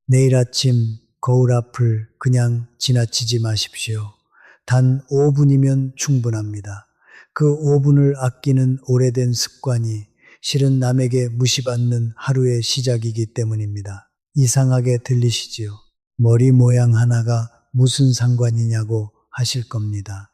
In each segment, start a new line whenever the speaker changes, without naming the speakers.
내일 아침 거울 앞을 그냥 지나치지 마십시오. 단 5분이면 충분합니다. 그 5분을 아끼는 오래된 습관이 실은 남에게 무시받는 하루의 시작이기 때문입니다. 이상하게 들리시지요? 머리 모양 하나가 무슨 상관이냐고 하실 겁니다.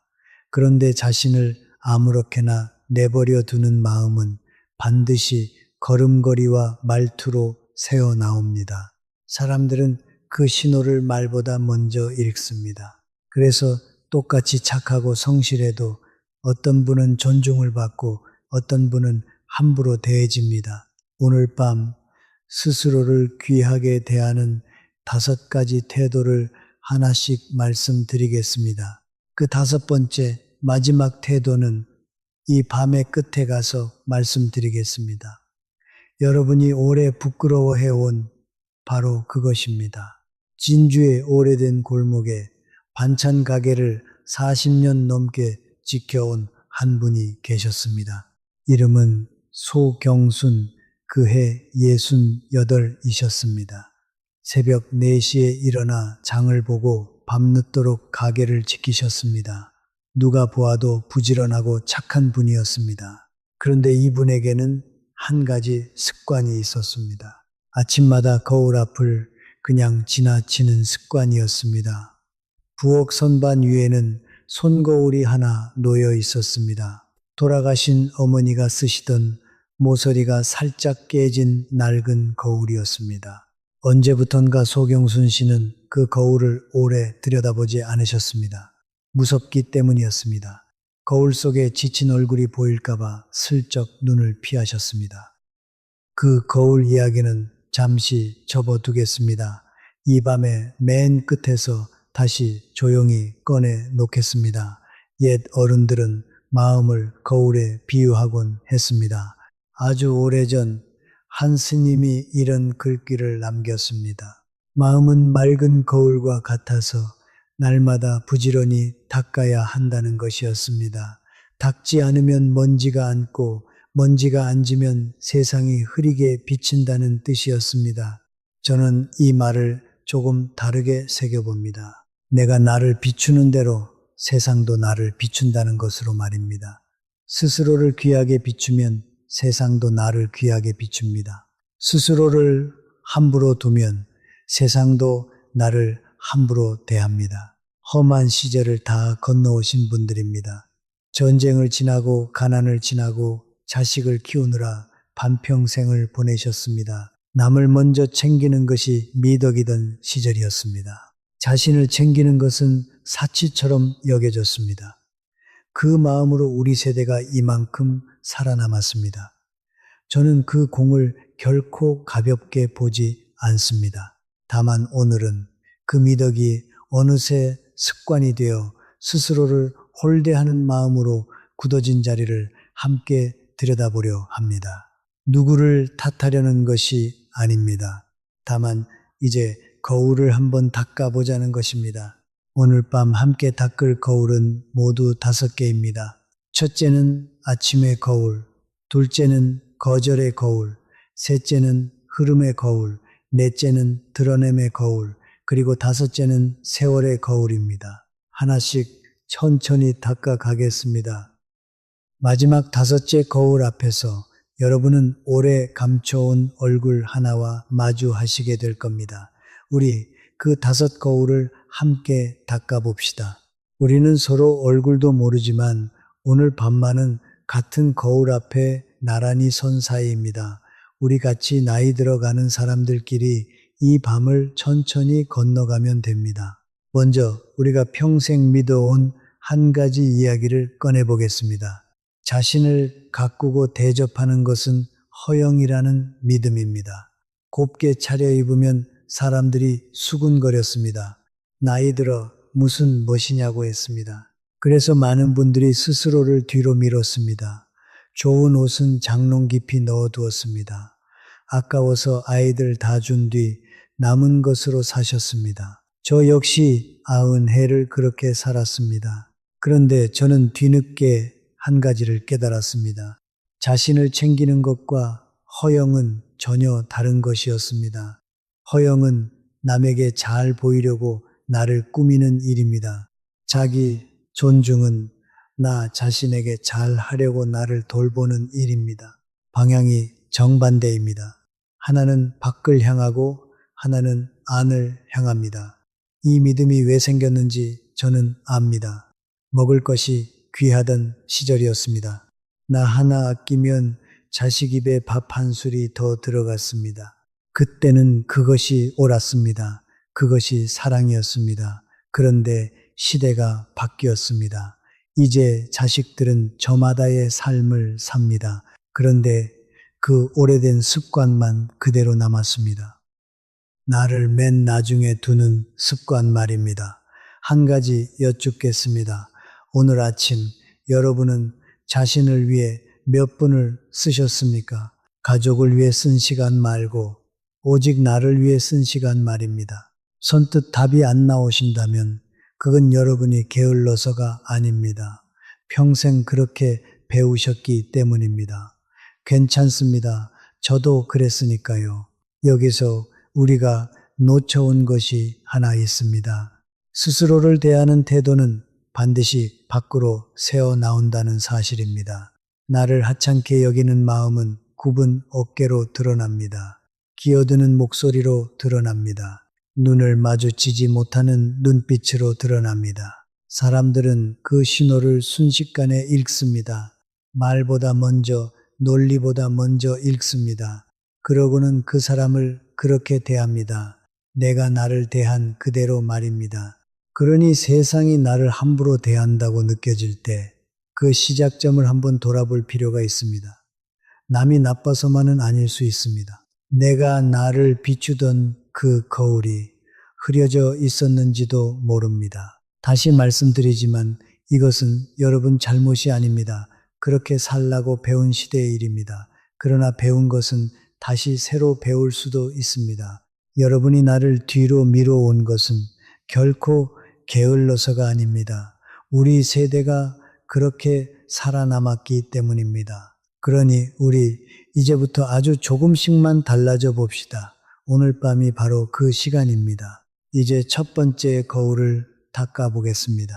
그런데 자신을 아무렇게나 내버려 두는 마음은 반드시 걸음걸이와 말투로 새어 나옵니다. 사람들은 그 신호를 말보다 먼저 읽습니다. 그래서 똑같이 착하고 성실해도 어떤 분은 존중을 받고 어떤 분은 함부로 대해집니다. 오늘 밤 스스로를 귀하게 대하는 5가지 태도를 하나씩 말씀드리겠습니다. 그 5번째 마지막 태도는 이 밤의 끝에 가서 말씀드리겠습니다. 여러분이 오래 부끄러워해온 바로 그것입니다. 진주의 오래된 골목에 반찬 가게를 40년 넘게 지켜온 한 분이 계셨습니다. 이름은 소경순, 그해 68이셨습니다. 새벽 4시에 일어나 장을 보고 밤늦도록 가게를 지키셨습니다. 누가 보아도 부지런하고 착한 분이었습니다. 그런데 이분에게는 한 가지 습관이 있었습니다. 아침마다 거울 앞을 그냥 지나치는 습관이었습니다. 부엌 선반 위에는 손거울이 하나 놓여 있었습니다. 돌아가신 어머니가 쓰시던 모서리가 살짝 깨진 낡은 거울이었습니다. 언제부턴가 소경순 씨는 그 거울을 오래 들여다보지 않으셨습니다. 무섭기 때문이었습니다. 거울 속에 지친 얼굴이 보일까봐 슬쩍 눈을 피하셨습니다. 그 거울 이야기는 잠시 접어두겠습니다. 이 밤의 맨 끝에서 다시 조용히 꺼내 놓겠습니다. 옛 어른들은 마음을 거울에 비유하곤 했습니다. 아주 오래전 한 스님이 이런 글귀를 남겼습니다. 마음은 맑은 거울과 같아서 날마다 부지런히 닦아야 한다는 것이었습니다. 닦지 않으면 먼지가 앉고 먼지가 앉으면 세상이 흐리게 비친다는 뜻이었습니다. 저는 이 말을 조금 다르게 새겨봅니다. 내가 나를 비추는 대로 세상도 나를 비춘다는 것으로 말입니다. 스스로를 귀하게 비추면 세상도 나를 귀하게 비춥니다. 스스로를 함부로 두면 세상도 나를 함부로 대합니다. 험한 시절을 다 건너오신 분들입니다. 전쟁을 지나고 가난을 지나고 자식을 키우느라 반평생을 보내셨습니다. 남을 먼저 챙기는 것이 미덕이던 시절이었습니다. 자신을 챙기는 것은 사치처럼 여겨졌습니다. 그 마음으로 우리 세대가 이만큼 살아남았습니다. 저는 그 공을 결코 가볍게 보지 않습니다. 다만 오늘은 그 미덕이 어느새 습관이 되어 스스로를 홀대하는 마음으로 굳어진 자리를 함께 들여다보려 합니다. 누구를 탓하려는 것이 아닙니다. 다만 이제 거울을 한번 닦아보자는 것입니다. 오늘 밤 함께 닦을 거울은 모두 5개입니다. 첫째는 아침의 거울, 둘째는 거절의 거울, 셋째는 흐름의 거울, 넷째는 드러냄의 거울, 그리고 5째는 세월의 거울입니다. 하나씩 천천히 닦아 가겠습니다. 마지막 5째 거울 앞에서 여러분은 오래 감춰온 얼굴 하나와 마주하시게 될 겁니다. 우리 그 5 거울을 함께 닦아봅시다. 우리는 서로 얼굴도 모르지만 오늘 밤만은 같은 거울 앞에 나란히 선 사이입니다. 우리 같이 나이 들어가는 사람들끼리 이 밤을 천천히 건너가면 됩니다. 먼저 우리가 평생 믿어온 한 가지 이야기를 꺼내보겠습니다. 자신을 가꾸고 대접하는 것은 허영이라는 믿음입니다. 곱게 차려입으면 사람들이 수군거렸습니다. 나이 들어 무슨 멋이냐고 했습니다. 그래서 많은 분들이 스스로를 뒤로 밀었습니다. 좋은 옷은 장롱 깊이 넣어두었습니다. 아까워서 아이들 다 준 뒤 남은 것으로 사셨습니다. 저 역시 90해를 그렇게 살았습니다. 그런데 저는 뒤늦게 한 가지를 깨달았습니다. 자신을 챙기는 것과 허영은 전혀 다른 것이었습니다. 허영은 남에게 잘 보이려고 나를 꾸미는 일입니다. 자기 존중은 나 자신에게 잘 하려고 나를 돌보는 일입니다. 방향이 정반대입니다. 하나는 밖을 향하고 하나는 안을 향합니다. 이 믿음이 왜 생겼는지 저는 압니다. 먹을 것이 귀하던 시절이었습니다. 나 하나 아끼면 자식 입에 밥 한 술이 더 들어갔습니다. 그때는 그것이 옳았습니다. 그것이 사랑이었습니다. 그런데 시대가 바뀌었습니다. 이제 자식들은 저마다의 삶을 삽니다. 그런데 그 오래된 습관만 그대로 남았습니다. 나를 맨 나중에 두는 습관 말입니다. 한 가지 여쭙겠습니다. 오늘 아침 여러분은 자신을 위해 몇 분을 쓰셨습니까? 가족을 위해 쓴 시간 말고 오직 나를 위해 쓴 시간 말입니다. 선뜻 답이 안 나오신다면 그건 여러분이 게을러서가 아닙니다. 평생 그렇게 배우셨기 때문입니다. 괜찮습니다. 저도 그랬으니까요. 여기서 우리가 놓쳐온 것이 하나 있습니다. 스스로를 대하는 태도는 반드시 밖으로 새어 나온다는 사실입니다. 나를 하찮게 여기는 마음은 굽은 어깨로 드러납니다. 기어드는 목소리로 드러납니다. 눈을 마주치지 못하는 눈빛으로 드러납니다. 사람들은 그 신호를 순식간에 읽습니다. 말보다 먼저, 논리보다 먼저 읽습니다. 그러고는 그 사람을 그렇게 대합니다. 내가 나를 대한 그대로 말입니다. 그러니 세상이 나를 함부로 대한다고 느껴질 때 그 시작점을 한번 돌아볼 필요가 있습니다. 남이 나빠서만은 아닐 수 있습니다. 내가 나를 비추던 그 거울이 흐려져 있었는지도 모릅니다. 다시 말씀드리지만 이것은 여러분 잘못이 아닙니다. 그렇게 살라고 배운 시대의 일입니다. 그러나 배운 것은 다시 새로 배울 수도 있습니다. 여러분이 나를 뒤로 밀어온 것은 결코 게을러서가 아닙니다. 우리 세대가 그렇게 살아남았기 때문입니다. 그러니 우리 이제부터 아주 조금씩만 달라져 봅시다. 오늘 밤이 바로 그 시간입니다. 이제 첫 번째 거울을 닦아 보겠습니다.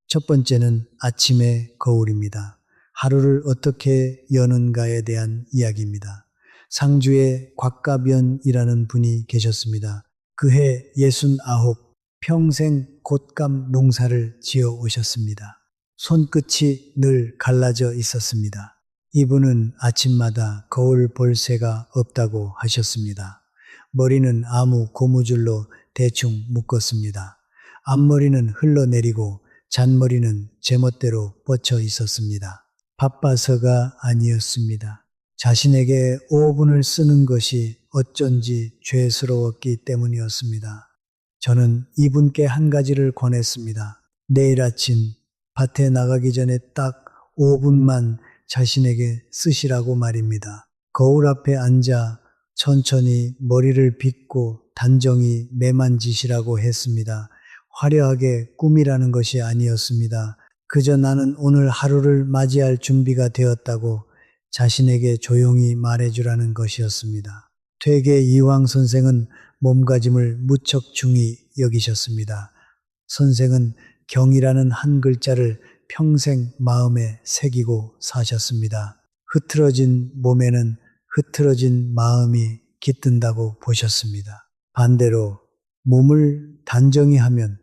첫 번째는 아침의 거울입니다. 하루를 어떻게 여는가에 대한 이야기입니다. 상주에 곽가변이라는 분이 계셨습니다. 그해 69 평생 곶감 농사를 지어 오셨습니다. 손끝이 늘 갈라져 있었습니다. 이분은 아침마다 거울 볼 새가 없다고 하셨습니다. 머리는 아무 고무줄로 대충 묶었습니다. 앞머리는 흘러내리고 잔머리는 제멋대로 뻗쳐 있었습니다. 바빠서가 아니었습니다. 자신에게 5분을 쓰는 것이 어쩐지 죄스러웠기 때문이었습니다. 저는 이분께 한 가지를 권했습니다. 내일 아침 밭에 나가기 전에 딱 5분만 자신에게 쓰시라고 말입니다. 거울 앞에 앉아 천천히 머리를 빗고 단정히 매만지시라고 했습니다. 화려하게 꾸미라는 것이 아니었습니다. 그저 나는 오늘 하루를 맞이할 준비가 되었다고 자신에게 조용히 말해주라는 것이었습니다. 퇴계 이황 선생은 몸가짐을 무척 중히 여기셨습니다. 선생은 경이라는 한 글자를 평생 마음에 새기고 사셨습니다. 흐트러진 몸에는 흐트러진 마음이 깃든다고 보셨습니다. 반대로 몸을 단정히 하면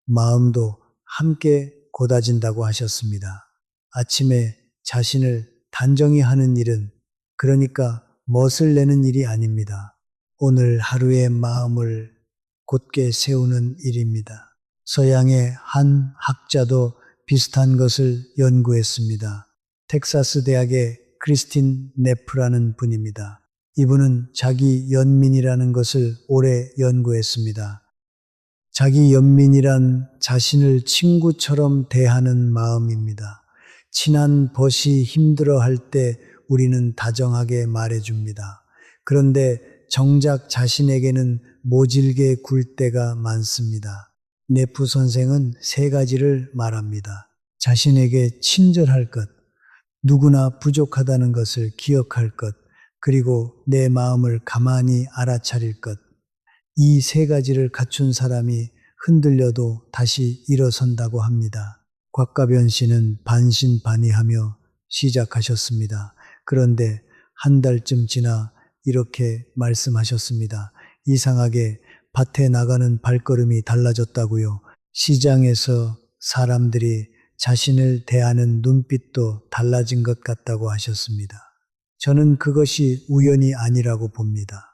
마음도 함께 곧아진다고 하셨습니다. 아침에 자신을 단정히 하는 일은 그러니까 멋을 내는 일이 아닙니다. 오늘 하루의 마음을 곧게 세우는 일입니다. 서양의 한 학자도 비슷한 것을 연구했습니다. 텍사스 대학의 크리스틴 네프라는 분입니다. 이분은 자기 연민이라는 것을 오래 연구했습니다. 자기 연민이란 자신을 친구처럼 대하는 마음입니다. 친한 벗이 힘들어할 때 우리는 다정하게 말해줍니다. 그런데 정작 자신에게는 모질게 굴 때가 많습니다. 네프 선생은 세 가지를 말합니다. 자신에게 친절할 것, 누구나 부족하다는 것을 기억할 것, 그리고 내 마음을 가만히 알아차릴 것. 이 세 가지를 갖춘 사람이 흔들려도 다시 일어선다고 합니다. 곽가변 씨는 반신반의하며 시작하셨습니다. 그런데 한 달쯤 지나 이렇게 말씀하셨습니다. 이상하게 밭에 나가는 발걸음이 달라졌다고요. 시장에서 사람들이 자신을 대하는 눈빛도 달라진 것 같다고 하셨습니다. 저는 그것이 우연이 아니라고 봅니다.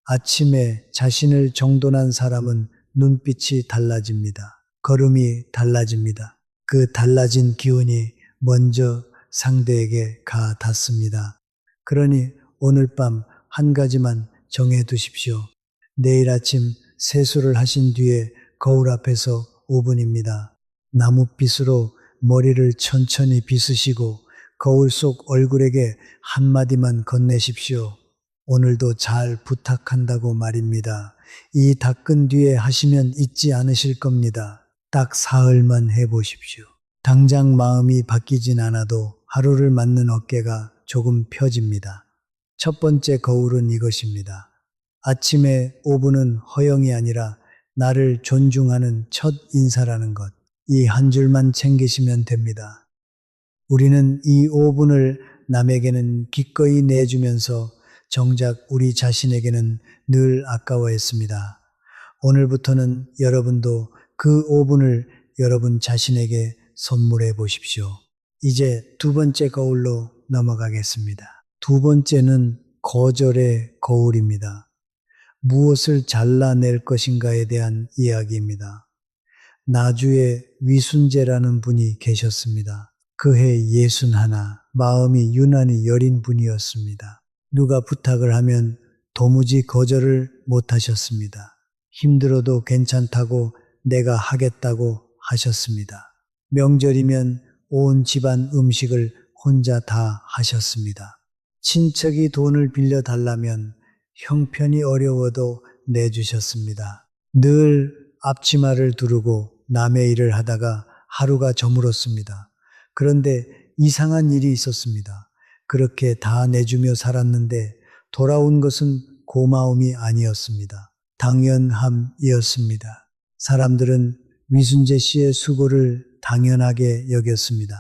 아침에 자신을 정돈한 사람은 눈빛이 달라집니다. 걸음이 달라집니다. 그 달라진 기운이 먼저 상대에게 가 닿습니다. 그러니 오늘 밤 한 가지만 정해 두십시오. 내일 아침 세수를 하신 뒤에 거울 앞에서 5분입니다. 나뭇빗으로 머리를 천천히 빗으시고 거울 속 얼굴에게 한마디만 건네십시오. 오늘도 잘 부탁한다고 말입니다. 이 닦은 뒤에 하시면 잊지 않으실 겁니다. 딱 사흘만 해보십시오. 당장 마음이 바뀌진 않아도 하루를 맞는 어깨가 조금 펴집니다. 첫 번째 거울은 이것입니다. 아침에 5분은 허영이 아니라 나를 존중하는 첫 인사라는 것. 이 한 줄만 챙기시면 됩니다. 우리는 이 5분을 남에게는 기꺼이 내주면서 정작 우리 자신에게는 늘 아까워했습니다. 오늘부터는 여러분도 그 5분을 여러분 자신에게 선물해 보십시오. 이제 두 번째 거울로 넘어가겠습니다. 두 번째는 거절의 거울입니다. 무엇을 잘라낼 것인가에 대한 이야기입니다. 나주에 위순재라는 분이 계셨습니다. 그해 61, 마음이 유난히 여린 분이었습니다. 누가 부탁을 하면 도무지 거절을 못하셨습니다. 힘들어도 괜찮다고 내가 하겠다고 하셨습니다. 명절이면 온 집안 음식을 혼자 다 하셨습니다. 친척이 돈을 빌려달라면 형편이 어려워도 내주셨습니다. 늘 앞치마를 두르고 남의 일을 하다가 하루가 저물었습니다. 그런데 이상한 일이 있었습니다. 그렇게 다 내주며 살았는데 돌아온 것은 고마움이 아니었습니다. 당연함이었습니다. 사람들은 위순재 씨의 수고를 당연하게 여겼습니다.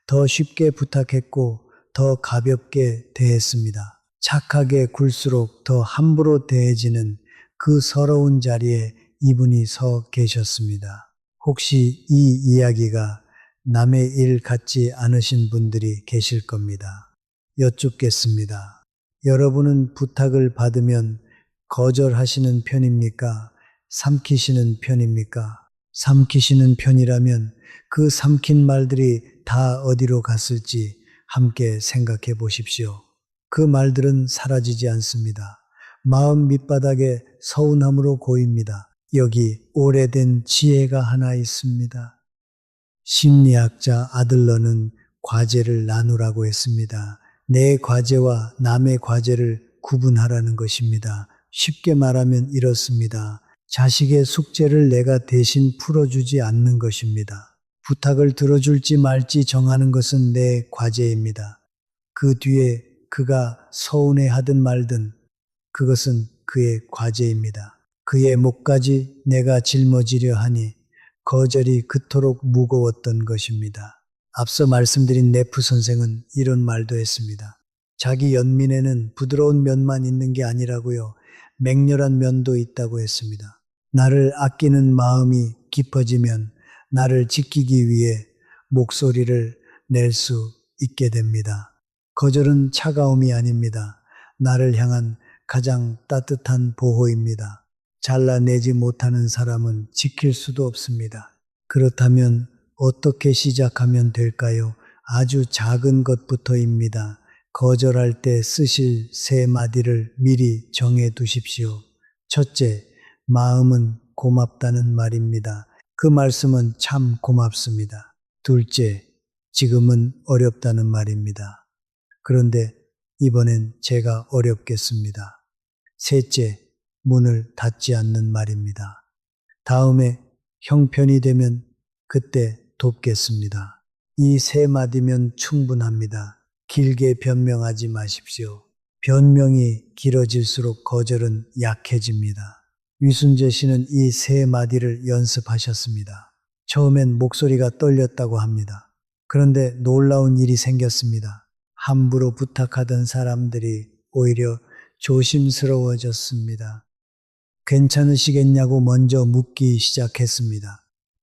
더 쉽게 부탁했고 더 가볍게 대했습니다. 착하게 굴수록 더 함부로 대해지는 그 서러운 자리에 이분이 서 계셨습니다. 혹시 이 이야기가 남의 일 같지 않으신 분들이 계실 겁니다. 여쭙겠습니다. 여러분은 부탁을 받으면 거절하시는 편입니까? 삼키시는 편입니까? 삼키시는 편이라면 그 삼킨 말들이 다 어디로 갔을지 함께 생각해 보십시오. 그 말들은 사라지지 않습니다. 마음 밑바닥에 서운함으로 고입니다. 여기 오래된 지혜가 하나 있습니다. 심리학자 아들러는 과제를 나누라고 했습니다. 내 과제와 남의 과제를 구분하라는 것입니다. 쉽게 말하면 이렇습니다. 자식의 숙제를 내가 대신 풀어주지 않는 것입니다. 부탁을 들어줄지 말지 정하는 것은 내 과제입니다. 그 뒤에 그가 서운해하든 말든 그것은 그의 과제입니다. 그의 목까지 내가 짊어지려 하니 거절이 그토록 무거웠던 것입니다. 앞서 말씀드린 네프 선생은 이런 말도 했습니다. 자기 연민에는 부드러운 면만 있는 게 아니라고요. 맹렬한 면도 있다고 했습니다. 나를 아끼는 마음이 깊어지면 나를 지키기 위해 목소리를 낼 수 있게 됩니다. 거절은 차가움이 아닙니다. 나를 향한 가장 따뜻한 보호입니다. 잘라내지 못하는 사람은 지킬 수도 없습니다. 그렇다면 어떻게 시작하면 될까요? 아주 작은 것부터입니다. 거절할 때 쓰실 세 마디를 미리 정해 두십시오. 첫째, 마음은 고맙다는 말입니다. 그 말씀은 참 고맙습니다. 둘째, 지금은 어렵다는 말입니다. 그런데 이번엔 제가 어렵겠습니다. 셋째, 문을 닫지 않는 말입니다. 다음에 형편이 되면 그때 돕겠습니다. 이 세 마디면 충분합니다. 길게 변명하지 마십시오. 변명이 길어질수록 거절은 약해집니다. 위순재 씨는 이 세 마디를 연습하셨습니다. 처음엔 목소리가 떨렸다고 합니다. 그런데 놀라운 일이 생겼습니다. 함부로 부탁하던 사람들이 오히려 조심스러워졌습니다. 괜찮으시겠냐고 먼저 묻기 시작했습니다.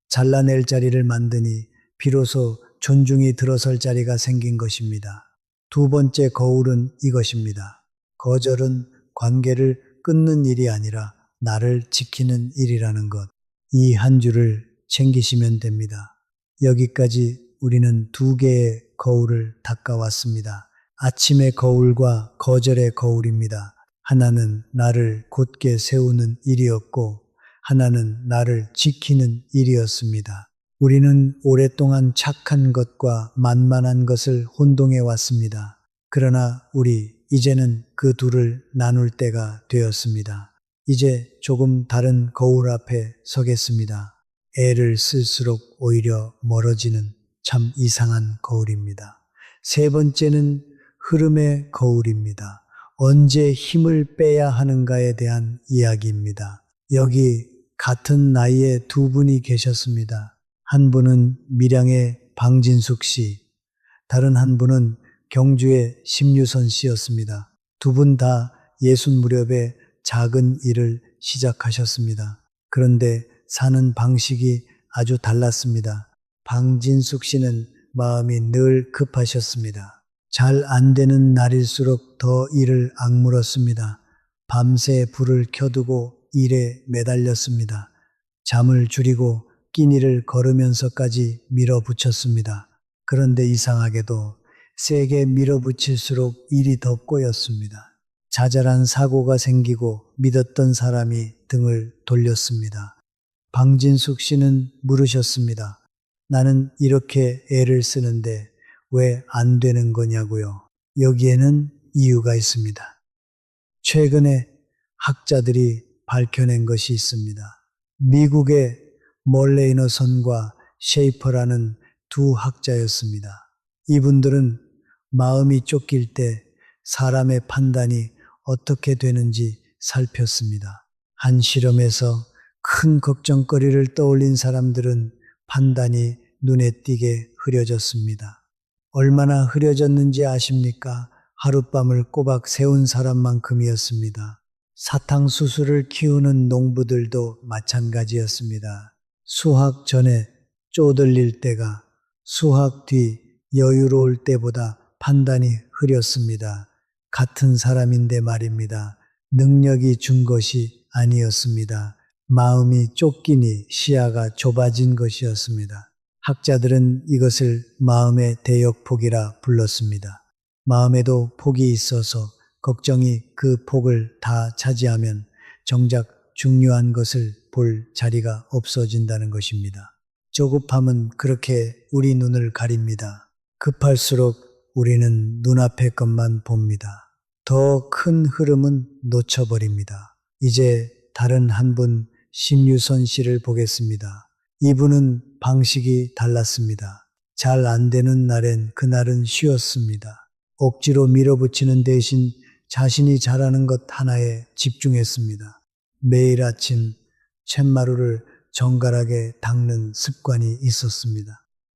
잘라낼 자리를 만드니 비로소 존중이 들어설 자리가 생긴 것입니다. 두 번째 거울은 이것입니다. 거절은 관계를 끊는 일이 아니라 나를 지키는 일이라는 것. 이 한 줄을 챙기시면 됩니다. 여기까지 우리는 두 개의 거울을 닦아왔습니다. 아침의 거울과 거절의 거울입니다. 하나는 나를 곧게 세우는 일이었고, 하나는 나를 지키는 일이었습니다. 우리는 오랫동안 착한 것과 만만한 것을 혼동해 왔습니다. 그러나 우리 이제는 그 둘을 나눌 때가 되었습니다. 이제 조금 다른 거울 앞에 서겠습니다. 애를 쓸수록 오히려 멀어지는 참 이상한 거울입니다. 세 번째는 흐름의 거울입니다. 언제 힘을 빼야 하는가에 대한 이야기입니다. 여기 같은 나이의 두 분이 계셨습니다. 한 분은 밀양의 방진숙 씨, 다른 한 분은 경주의 심유선 씨였습니다. 두 분 다 60 무렵에 작은 일을 시작하셨습니다. 그런데 사는 방식이 아주 달랐습니다. 방진숙 씨는 마음이 늘 급하셨습니다. 잘 안 되는 날일수록 더 일을 악물었습니다. 밤새 불을 켜두고 일에 매달렸습니다. 잠을 줄이고 끼니를 걸으면서까지 밀어붙였습니다. 그런데 이상하게도 세게 밀어붙일수록 일이 더 꼬였습니다. 자잘한 사고가 생기고 믿었던 사람이 등을 돌렸습니다. 방진숙 씨는 물으셨습니다. 나는 이렇게 애를 쓰는데 왜 안 되는 거냐고요. 여기에는 이유가 있습니다. 최근에 학자들이 밝혀낸 것이 있습니다. 미국의 몰레이너선과 셰이퍼라는 두 학자였습니다. 이분들은 마음이 쫓길 때 사람의 판단이 어떻게 되는지 살폈습니다. 한 실험에서 큰 걱정거리를 떠올린 사람들은 판단이 눈에 띄게 흐려졌습니다. 얼마나 흐려졌는지 아십니까? 하룻밤을 꼬박 세운 사람만큼이었습니다. 사탕수수를 키우는 농부들도 마찬가지였습니다. 수확 전에 쪼들릴 때가 수확 뒤 여유로울 때보다 판단이 흐렸습니다. 같은 사람인데 말입니다. 능력이 준 것이 아니었습니다. 마음이 쫓기니 시야가 좁아진 것이었습니다. 학자들은 이것을 마음의 대역폭이라 불렀습니다. 마음에도 폭이 있어서 걱정이 그 폭을 다 차지하면 정작 중요한 것을 볼 자리가 없어진다는 것입니다. 조급함은 그렇게 우리 눈을 가립니다. 급할수록 우리는 눈앞의 것만 봅니다. 더 큰 흐름은 놓쳐버립니다. 이제 다른 한 분 심유선 씨를 보겠습니다. 이분은 방식이 달랐습니다. 잘 안 되는 날엔 그날은 쉬었습니다. 억지로 밀어붙이는 대신 자신이 잘하는 것 하나에 집중했습니다. 매일 아침 쇳마루를 정갈하게 닦는 습관이 있었습니다.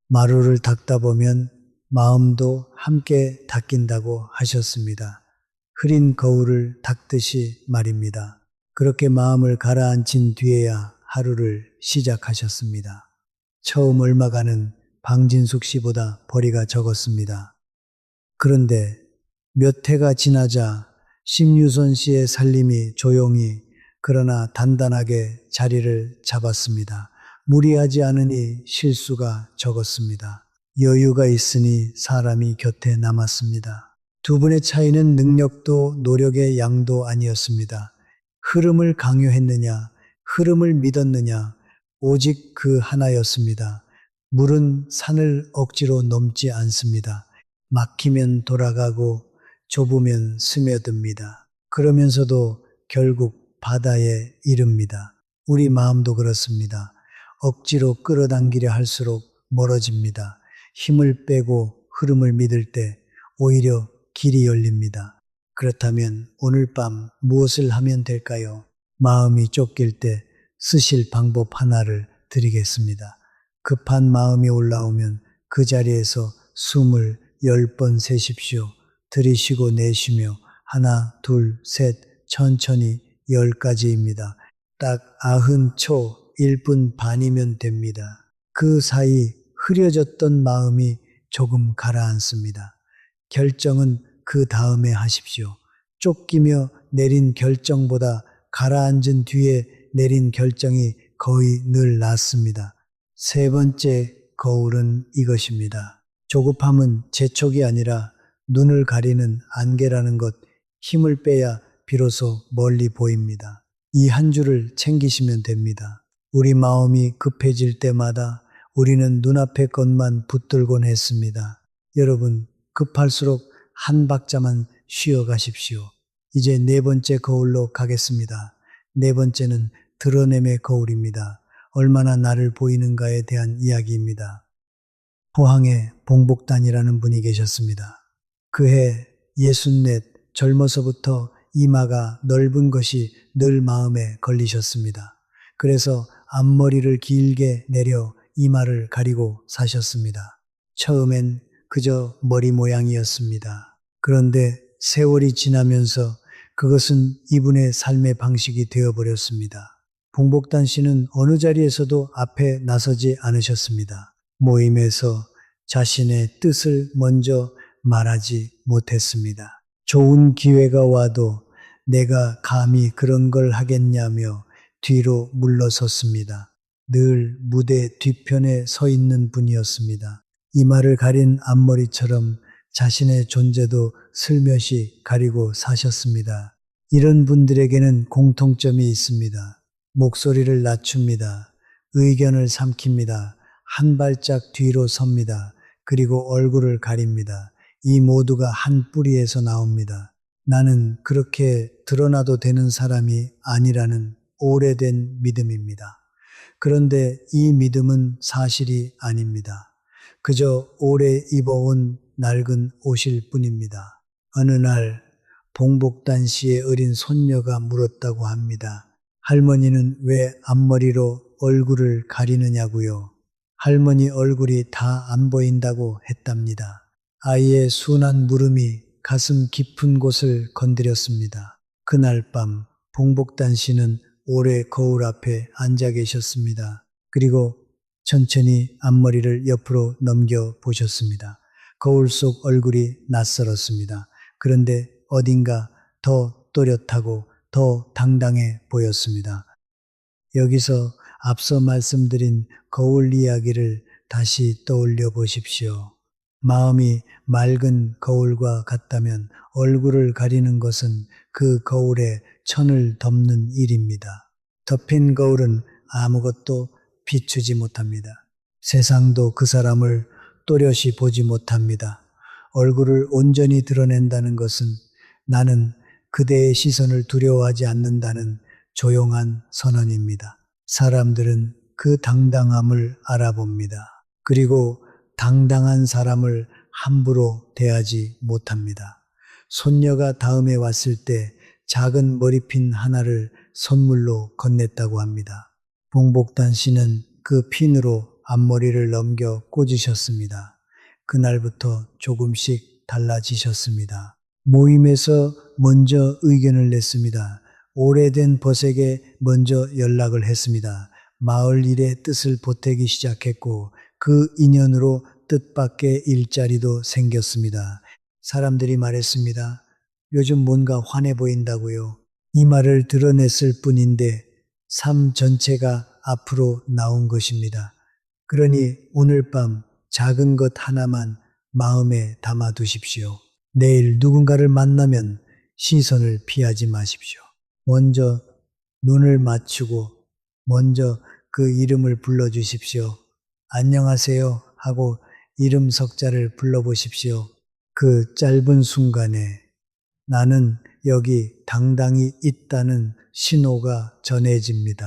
마루를 닦다 보면 마음도 함께 닦인다고 하셨습니다. 흐린 거울을 닦듯이 말입니다. 그렇게 마음을 가라앉힌 뒤에야 하루를 시작하셨습니다. 처음 얼마가는 방진숙 씨보다 벌이가 적었습니다. 그런데 몇 해가 지나자 심유선 씨의 살림이 조용히 그러나 단단하게 자리를 잡았습니다. 무리하지 않으니 실수가 적었습니다. 여유가 있으니 사람이 곁에 남았습니다. 두 분의 차이는 능력도 노력의 양도 아니었습니다. 흐름을 강요했느냐, 흐름을 믿었느냐, 오직 그 하나였습니다. 물은 산을 억지로 넘지 않습니다. 막히면 돌아가고 좁으면 스며듭니다. 그러면서도 결국 바다에 이릅니다. 우리 마음도 그렇습니다. 억지로 끌어당기려 할수록 멀어집니다. 힘을 빼고 흐름을 믿을 때 오히려 길이 열립니다. 그렇다면 오늘 밤 무엇을 하면 될까요? 마음이 쫓길 때 쓰실 방법 하나를 드리겠습니다. 급한 마음이 올라오면 그 자리에서 숨을 10번 세십시오. 들이쉬고 내쉬며 하나, 둘, 셋, 천천히 10가지입니다. 딱 90초 1분 반이면 됩니다. 그 사이 흐려졌던 마음이 조금 가라앉습니다. 결정은 그 다음에 하십시오. 쫓기며 내린 결정보다 가라앉은 뒤에 내린 결정이 거의 늘 낫습니다. 세 번째 거울은 이것입니다. 조급함은 재촉이 아니라 눈을 가리는 안개라는 것, 힘을 빼야 비로소 멀리 보입니다. 이 한 줄을 챙기시면 됩니다. 우리 마음이 급해질 때마다 우리는 눈앞의 것만 붙들곤 했습니다. 여러분, 급할수록 한 박자만 쉬어 가십시오. 이제 네 번째 거울로 가겠습니다. 네 번째는 드러냄의 거울입니다. 얼마나 나를 보이는가에 대한 이야기입니다. 포항에 봉복단이라는 분이 계셨습니다. 그해 64 젊어서부터 이마가 넓은 것이 늘 마음에 걸리셨습니다. 그래서 앞머리를 길게 내려 이마를 가리고 사셨습니다. 처음엔 그저 머리 모양이었습니다. 그런데 세월이 지나면서 그것은 이분의 삶의 방식이 되어버렸습니다. 봉복단 씨는 어느 자리에서도 앞에 나서지 않으셨습니다. 모임에서 자신의 뜻을 먼저 말하지 못했습니다. 좋은 기회가 와도 내가 감히 그런 걸 하겠냐며 뒤로 물러섰습니다. 늘 무대 뒤편에 서 있는 분이었습니다. 이마를 가린 앞머리처럼 자신의 존재도 슬며시 가리고 사셨습니다. 이런 분들에게는 공통점이 있습니다. 목소리를 낮춥니다. 의견을 삼킵니다. 한 발짝 뒤로 섭니다. 그리고 얼굴을 가립니다. 이 모두가 한 뿌리에서 나옵니다. 나는 그렇게 드러나도 되는 사람이 아니라는 오래된 믿음입니다. 그런데 이 믿음은 사실이 아닙니다. 그저 오래 입어온 낡은 옷일 뿐입니다. 어느 날 봉복단 씨의 어린 손녀가 물었다고 합니다. 할머니는 왜 앞머리로 얼굴을 가리느냐고요. 할머니 얼굴이 다 안 보인다고 했답니다. 아이의 순한 물음이 가슴 깊은 곳을 건드렸습니다. 그날 밤 봉복단 씨는 오래 거울 앞에 앉아 계셨습니다. 그리고 천천히 앞머리를 옆으로 넘겨 보셨습니다. 거울 속 얼굴이 낯설었습니다. 그런데 어딘가 더 또렷하고 더 당당해 보였습니다. 여기서 앞서 말씀드린 거울 이야기를 다시 떠올려 보십시오. 마음이 맑은 거울과 같다면 얼굴을 가리는 것은 그 거울에 천을 덮는 일입니다. 덮인 거울은 아무것도 비추지 못합니다. 세상도 그 사람을 또렷이 보지 못합니다. 얼굴을 온전히 드러낸다는 것은 나는 그대의 시선을 두려워하지 않는다는 조용한 선언입니다. 사람들은 그 당당함을 알아봅니다. 그리고 당당한 사람을 함부로 대하지 못합니다. 손녀가 다음에 왔을 때 작은 머리핀 하나를 선물로 건넸다고 합니다. 봉복단 씨는 그 핀으로 앞머리를 넘겨 꽂으셨습니다. 그날부터 조금씩 달라지셨습니다. 모임에서 먼저 의견을 냈습니다. 오래된 벗에게 먼저 연락을 했습니다. 마을 일에 뜻을 보태기 시작했고 그 인연으로 뜻밖의 일자리도 생겼습니다. 사람들이 말했습니다. 요즘 뭔가 환해 보인다고요. 이 말을 드러냈을 뿐인데 삶 전체가 앞으로 나온 것입니다. 그러니 오늘 밤 작은 것 하나만 마음에 담아 두십시오. 내일 누군가를 만나면 시선을 피하지 마십시오. 먼저 눈을 맞추고 먼저 그 이름을 불러주십시오. 안녕하세요 하고 이름 석자를 불러보십시오. 그 짧은 순간에 나는 여기 당당히 있다는 신호가 전해집니다.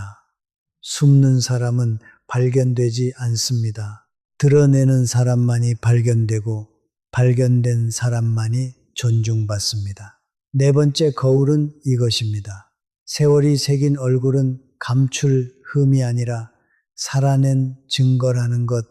숨는 사람은 발견되지 않습니다. 드러내는 사람만이 발견되고 발견된 사람만이 존중받습니다. 네 번째 거울은 이것입니다. 세월이 새긴 얼굴은 감출 흠이 아니라 살아낸 증거라는 것,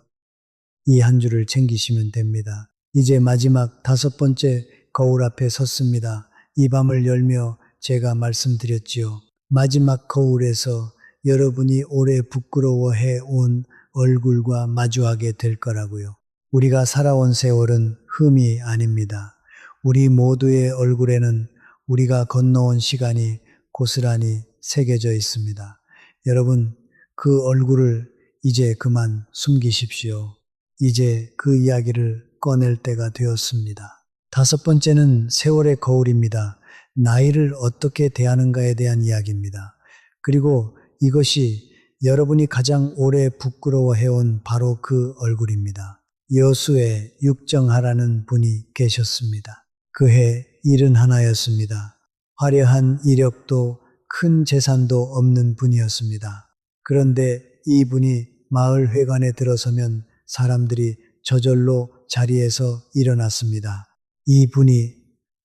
이 한 줄을 챙기시면 됩니다. 이제 마지막 5번째 거울 앞에 섰습니다. 이 밤을 열며 제가 말씀드렸지요. 마지막 거울에서 여러분이 오래 부끄러워해 온 얼굴과 마주하게 될 거라고요. 우리가 살아온 세월은 흠이 아닙니다. 우리 모두의 얼굴에는 우리가 건너온 시간이 고스란히 새겨져 있습니다. 여러분, 그 얼굴을 이제 그만 숨기십시오. 이제 그 이야기를 꺼낼 때가 되었습니다. 5번째는 세월의 거울입니다. 나이를 어떻게 대하는가에 대한 이야기입니다. 그리고 이것이 여러분이 가장 오래 부끄러워해온 바로 그 얼굴입니다. 여수에 육정하라는 분이 계셨습니다. 그해 71였습니다. 화려한 이력도 큰 재산도 없는 분이었습니다. 그런데 이분이 마을 회관에 들어서면 사람들이 저절로 자리에서 일어났습니다. 이분이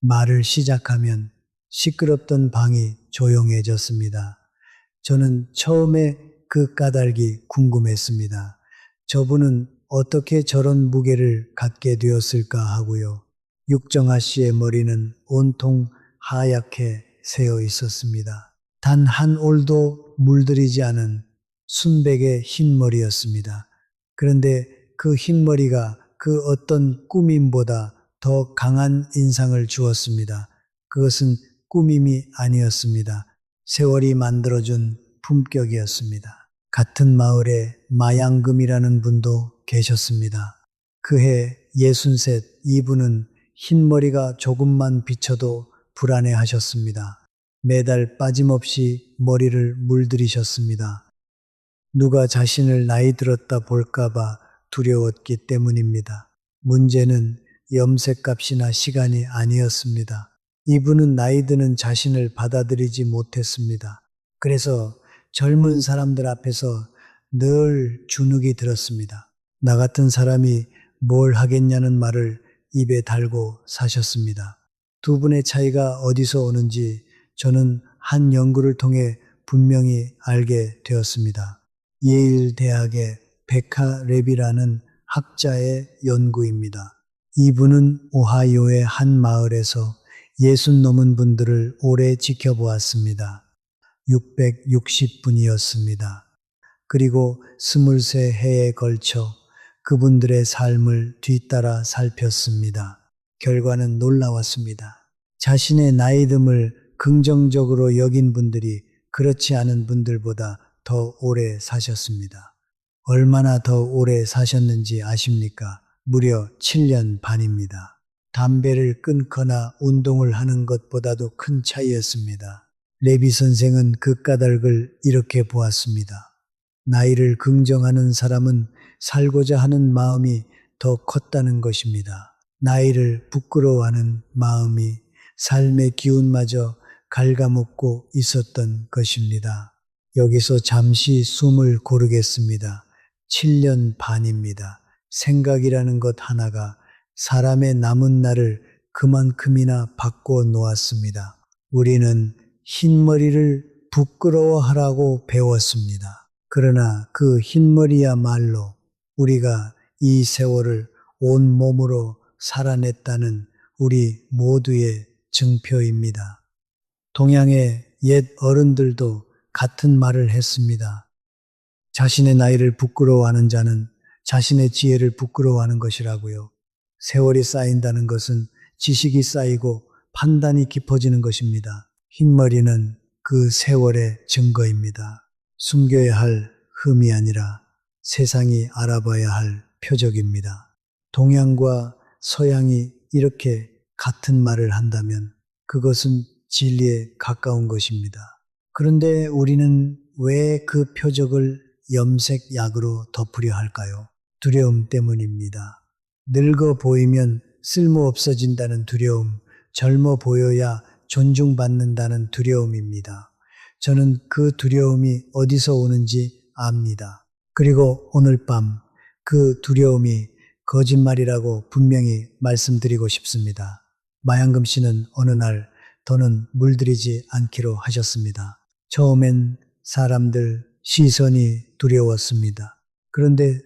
말을 시작하면 시끄럽던 방이 조용해졌습니다. 저는 처음에 그 까닭이 궁금했습니다. 저분은 어떻게 저런 무게를 갖게 되었을까 하고요. 육정아 씨의 머리는 온통 하얗게 새어 있었습니다. 단 한 올도 물들이지 않은 순백의 흰 머리였습니다. 그런데 그 흰머리가 그 어떤 꾸밈보다 더 강한 인상을 주었습니다. 그것은 꾸밈이 아니었습니다. 세월이 만들어준 품격이었습니다. 같은 마을에 마양금이라는 분도 계셨습니다. 그해 63, 이분은 흰머리가 조금만 비쳐도 불안해하셨습니다. 매달 빠짐없이 머리를 물들이셨습니다. 누가 자신을 나이 들었다 볼까봐 두려웠기 때문입니다. 문제는 염색값이나 시간이 아니었습니다. 이분은 나이 드는 자신을 받아들이지 못했습니다. 그래서 젊은 사람들 앞에서 늘 주눅이 들었습니다. 나 같은 사람이 뭘 하겠냐는 말을 입에 달고 사셨습니다. 두 분의 차이가 어디서 오는지 저는 한 연구를 통해 분명히 알게 되었습니다. 예일 대학의 베카 랩이라는 학자의 연구입니다. 이분은 오하이오의 한 마을에서 60 넘은 분들을 오래 지켜보았습니다. 660분이었습니다. 그리고 23해에 걸쳐 그분들의 삶을 뒤따라 살폈습니다. 결과는 놀라웠습니다. 자신의 나이듦을 긍정적으로 여긴 분들이 그렇지 않은 분들보다 더 오래 사셨습니다. 얼마나 더 오래 사셨는지 아십니까? 무려 7년 반입니다. 담배를 끊거나 운동을 하는 것보다도 큰 차이였습니다. 레비 선생은 그 까닭을 이렇게 보았습니다. 나이를 긍정하는 사람은 살고자 하는 마음이 더 컸다는 것입니다. 나이를 부끄러워하는 마음이 삶의 기운마저 갉아먹고 있었던 것입니다. 여기서 잠시 숨을 고르겠습니다. 7년 반입니다. 생각이라는 것 하나가 사람의 남은 날을 그만큼이나 바꿔 놓았습니다. 우리는 흰머리를 부끄러워하라고 배웠습니다. 그러나 그 흰머리야말로 우리가 이 세월을 온 몸으로 살아냈다는 우리 모두의 증표입니다. 동양의 옛 어른들도 같은 말을 했습니다. 자신의 나이를 부끄러워하는 자는 자신의 지혜를 부끄러워하는 것이라고요. 세월이 쌓인다는 것은 지식이 쌓이고 판단이 깊어지는 것입니다. 흰머리는 그 세월의 증거입니다. 숨겨야 할 흠이 아니라 세상이 알아봐야 할 표적입니다. 동양과 서양이 이렇게 같은 말을 한다면 그것은 진리에 가까운 것입니다. 그런데 우리는 왜 그 표적을 염색약으로 덮으려 할까요? 두려움 때문입니다. 늙어 보이면 쓸모 없어진다는 두려움, 젊어 보여야 존중받는다는 두려움입니다. 저는 그 두려움이 어디서 오는지 압니다. 그리고 오늘 밤 그 두려움이 거짓말이라고 분명히 말씀드리고 싶습니다. 마양금 씨는 어느 날 더는 물들이지 않기로 하셨습니다. 처음엔 사람들 시선이 두려웠습니다. 그런데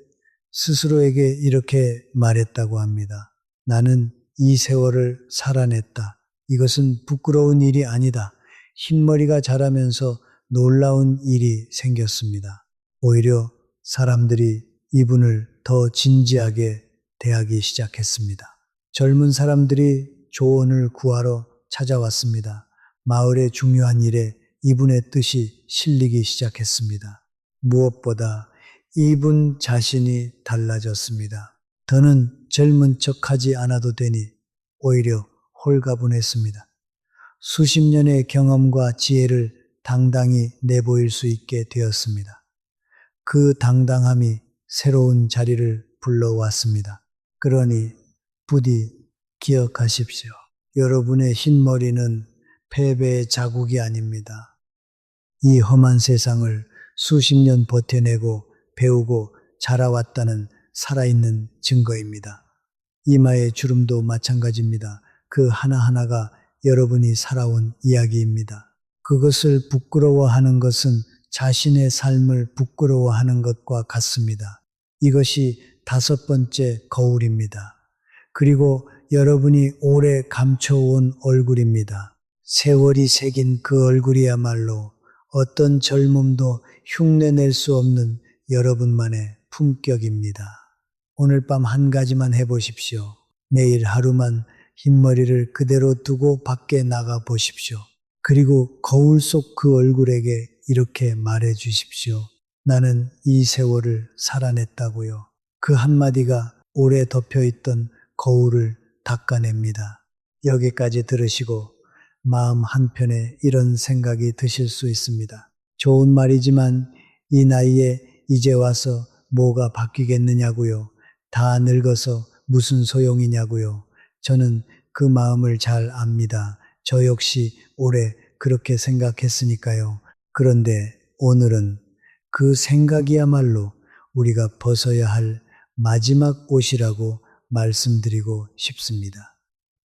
스스로에게 이렇게 말했다고 합니다. 나는 이 세월을 살아냈다. 이것은 부끄러운 일이 아니다. 흰머리가 자라면서 놀라운 일이 생겼습니다. 오히려 사람들이 이분을 더 진지하게 대하기 시작했습니다. 젊은 사람들이 조언을 구하러 찾아왔습니다. 마을의 중요한 일에 이분의 뜻이 실리기 시작했습니다. 무엇보다 이분 자신이 달라졌습니다. 더는 젊은 척하지 않아도 되니 오히려 홀가분했습니다. 수십 년의 경험과 지혜를 당당히 내보일 수 있게 되었습니다. 그 당당함이 새로운 자리를 불러왔습니다. 그러니 부디 기억하십시오. 여러분의 흰머리는 패배의 자국이 아닙니다. 이 험한 세상을 수십 년 버텨내고 배우고 자라왔다는 살아있는 증거입니다. 이마의 주름도 마찬가지입니다. 그 하나하나가 여러분이 살아온 이야기입니다. 그것을 부끄러워하는 것은 자신의 삶을 부끄러워하는 것과 같습니다. 이것이 5번째 거울입니다. 그리고 여러분이 오래 감춰온 얼굴입니다. 세월이 새긴 그 얼굴이야말로 어떤 젊음도 흉내낼 수 없는 여러분만의 품격입니다. 오늘 밤 한 가지만 해보십시오. 내일 하루만 흰머리를 그대로 두고 밖에 나가 보십시오. 그리고 거울 속 그 얼굴에게 이렇게 말해 주십시오. 나는 이 세월을 살아냈다고요. 그 한마디가 오래 덮여있던 거울을 닦아냅니다. 여기까지 들으시고 마음 한편에 이런 생각이 드실 수 있습니다. 좋은 말이지만 이 나이에 이제 와서 뭐가 바뀌겠느냐고요. 다 늙어서 무슨 소용이냐고요. 저는 그 마음을 잘 압니다. 저 역시 오래 그렇게 생각했으니까요. 그런데 오늘은 그 생각이야말로 우리가 벗어야 할 마지막 옷이라고 말씀드리고 싶습니다.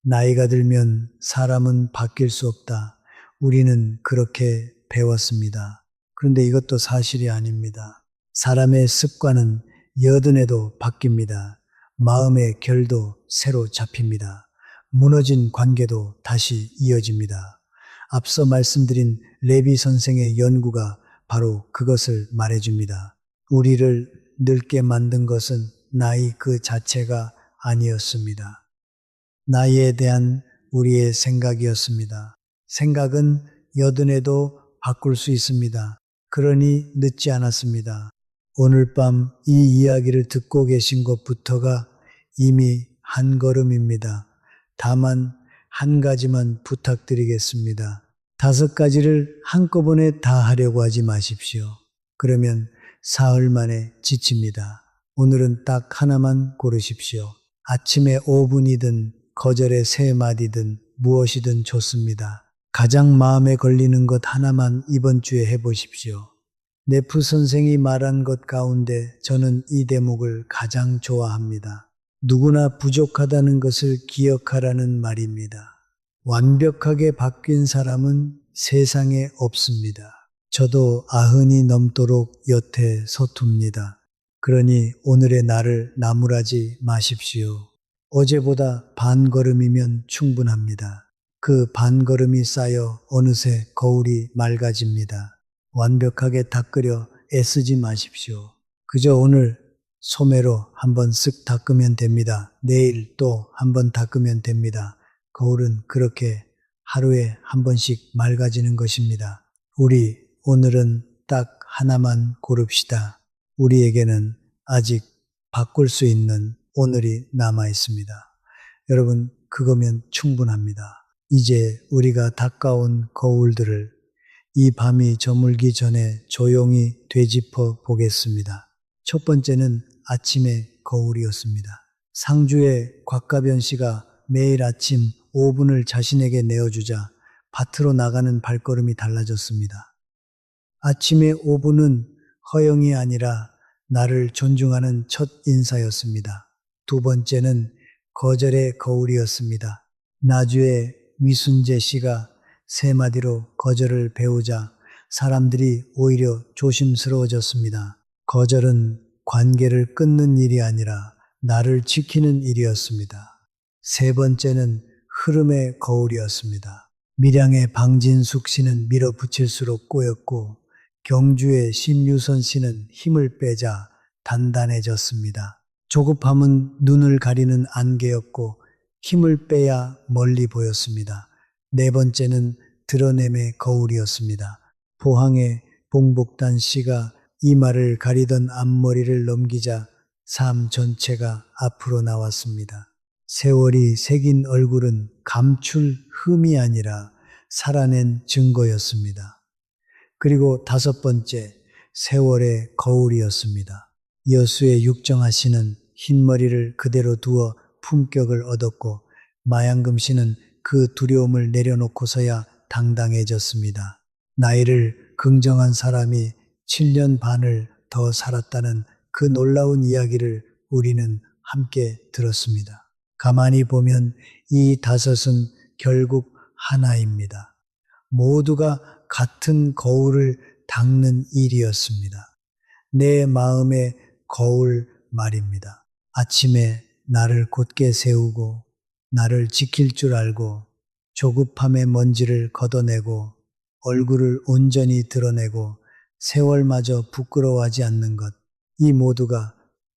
나이가 들면 사람은 바뀔 수 없다. 우리는 그렇게 배웠습니다. 그런데 이것도 사실이 아닙니다. 사람의 습관은 여든에도 바뀝니다. 마음의 결도 새로 잡힙니다. 무너진 관계도 다시 이어집니다. 앞서 말씀드린 레비 선생의 연구가 바로 그것을 말해줍니다. 우리를 늙게 만든 것은 나이 그 자체가 아니었습니다. 나이에 대한 우리의 생각이었습니다. 생각은 여든에도 바꿀 수 있습니다. 그러니 늦지 않았습니다. 오늘 밤 이 이야기를 듣고 계신 것부터가 이미 한 걸음입니다. 다만 한 가지만 부탁드리겠습니다. 5가지를 한꺼번에 다 하려고 하지 마십시오. 그러면 사흘 만에 지칩니다. 오늘은 딱 하나만 고르십시오. 아침에 5분이든 거절의 3마디든 무엇이든 좋습니다. 가장 마음에 걸리는 것 하나만 이번 주에 해보십시오. 네프 선생이 말한 것 가운데 저는 이 대목을 가장 좋아합니다. 누구나 부족하다는 것을 기억하라는 말입니다. 완벽하게 바뀐 사람은 세상에 없습니다. 저도 90이 넘도록 여태 서툽니다. 그러니 오늘의 날을 나무라지 마십시오. 어제보다 반걸음이면 충분합니다. 그 반걸음이 쌓여 어느새 거울이 맑아집니다. 완벽하게 닦으려 애쓰지 마십시오. 그저 오늘 소매로 한번 쓱 닦으면 됩니다. 내일 또 한번 닦으면 됩니다. 거울은 그렇게 하루에 한 번씩 맑아지는 것입니다. 우리 오늘은 딱 하나만 고릅시다. 우리에게는 아직 바꿀 수 있는 오늘이 남아 있습니다. 여러분, 그거면 충분합니다. 이제 우리가 닦아온 거울들을 이 밤이 저물기 전에 조용히 되짚어 보겠습니다. 첫 번째는 아침의 거울이었습니다. 상주의 곽가변 씨가 매일 아침 5분을 자신에게 내어주자 밭으로 나가는 발걸음이 달라졌습니다. 아침의 5분은 허영이 아니라 나를 존중하는 첫 인사였습니다. 두 번째는 거절의 거울이었습니다. 나주의 미순재 씨가 3마디로 거절을 배우자 사람들이 오히려 조심스러워졌습니다. 거절은 관계를 끊는 일이 아니라 나를 지키는 일이었습니다. 세 번째는 흐름의 거울이었습니다. 밀양의 방진숙 씨는 밀어붙일수록 꼬였고 경주의 신유선 씨는 힘을 빼자 단단해졌습니다. 조급함은 눈을 가리는 안개였고 힘을 빼야 멀리 보였습니다. 네 번째는 드러냄의 거울이었습니다. 포항의 봉복단 씨가 이마를 가리던 앞머리를 넘기자 삶 전체가 앞으로 나왔습니다. 세월이 새긴 얼굴은 감출 흠이 아니라 살아낸 증거였습니다. 그리고 다섯 번째, 세월의 거울이었습니다. 여수의 육정아 씨는 흰머리를 그대로 두어 품격을 얻었고 마양금 씨는 그 두려움을 내려놓고서야 당당해졌습니다. 나이를 긍정한 사람이 7년 반을 더 살았다는 그 놀라운 이야기를 우리는 함께 들었습니다. 가만히 보면 이 다섯은 결국 하나입니다. 모두가 같은 거울을 닦는 일이었습니다. 내 마음의 거울 말입니다. 아침에 나를 곧게 세우고 나를 지킬 줄 알고 조급함의 먼지를 걷어내고 얼굴을 온전히 드러내고 세월마저 부끄러워하지 않는 것. 이 모두가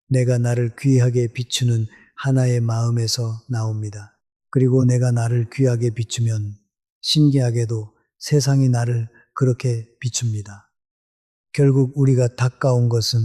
내가 나를 귀하게 비추는 하나의 마음에서 나옵니다. 그리고 내가 나를 귀하게 비추면 신기하게도 세상이 나를 그렇게 비춥니다. 결국 우리가 닦아온 것은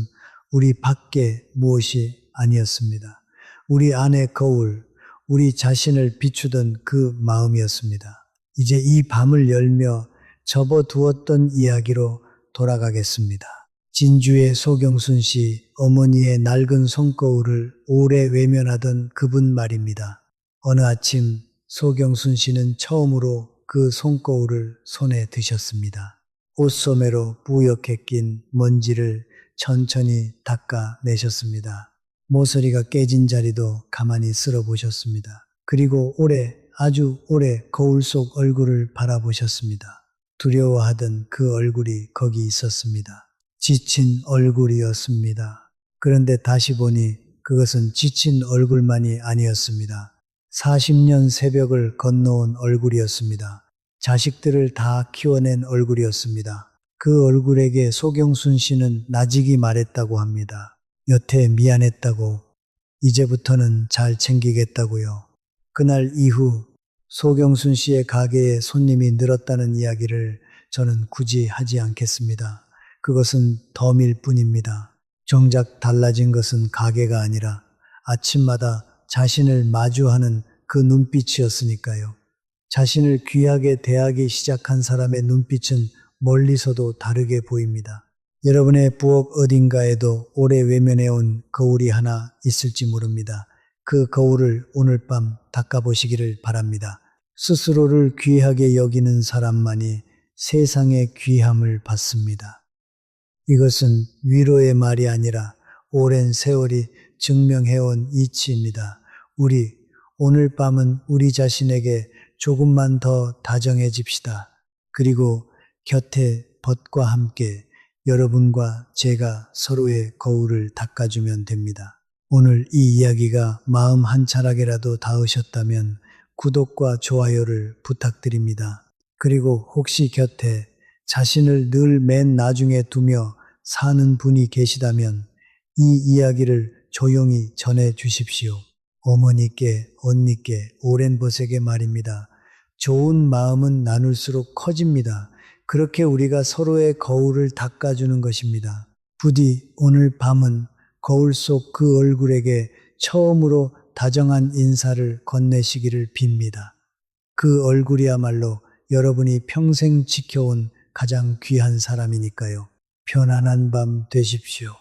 우리 밖에 무엇이 아니었습니다. 우리 안의 거울, 우리 자신을 비추던 그 마음이었습니다. 이제 이 밤을 열며 접어두었던 이야기로 돌아가겠습니다. 진주의 소경순 씨 어머니의 낡은 손거울을 오래 외면하던 그분 말입니다. 어느 아침 소경순 씨는 처음으로 그 손거울을 손에 드셨습니다. 옷소매로 뿌옇게 낀 먼지를 천천히 닦아내셨습니다. 모서리가 깨진 자리도 가만히 쓸어보셨습니다. 그리고 아주 오래 거울 속 얼굴을 바라보셨습니다. 두려워하던 그 얼굴이 거기 있었습니다. 지친 얼굴이었습니다. 그런데 다시 보니 그것은 지친 얼굴만이 아니었습니다. 40년 새벽을 건너온 얼굴이었습니다. 자식들을 다 키워낸 얼굴이었습니다. 그 얼굴에게 소경순 씨는 나직이 말했다고 합니다. 여태 미안했다고, 이제부터는 잘 챙기겠다고요. 그날 이후 소경순 씨의 가게에 손님이 늘었다는 이야기를 저는 굳이 하지 않겠습니다. 그것은 덤일 뿐입니다. 정작 달라진 것은 가게가 아니라 아침마다 자신을 마주하는 그 눈빛이었으니까요. 자신을 귀하게 대하기 시작한 사람의 눈빛은 멀리서도 다르게 보입니다. 여러분의 부엌 어딘가에도 오래 외면해온 거울이 하나 있을지 모릅니다. 그 거울을 오늘 밤 닦아보시기를 바랍니다. 스스로를 귀하게 여기는 사람만이 세상의 귀함을 받습니다. 이것은 위로의 말이 아니라 오랜 세월이 증명해온 이치입니다. 오늘 밤은 우리 자신에게 조금만 더 다정해집시다. 그리고 곁에 벗과 함께 여러분과 제가 서로의 거울을 닦아주면 됩니다. 오늘 이 이야기가 마음 한 차락이라도 닿으셨다면 구독과 좋아요를 부탁드립니다. 그리고 혹시 곁에 자신을 늘 맨 나중에 두며 사는 분이 계시다면 이 이야기를 조용히 전해 주십시오. 어머니께, 언니께, 오랜 벗에게 말입니다. 좋은 마음은 나눌수록 커집니다. 그렇게 우리가 서로의 거울을 닦아주는 것입니다. 부디 오늘 밤은 거울 속 그 얼굴에게 처음으로 다정한 인사를 건네시기를 빕니다. 그 얼굴이야말로 여러분이 평생 지켜온 가장 귀한 사람이니까요. 편안한 밤 되십시오.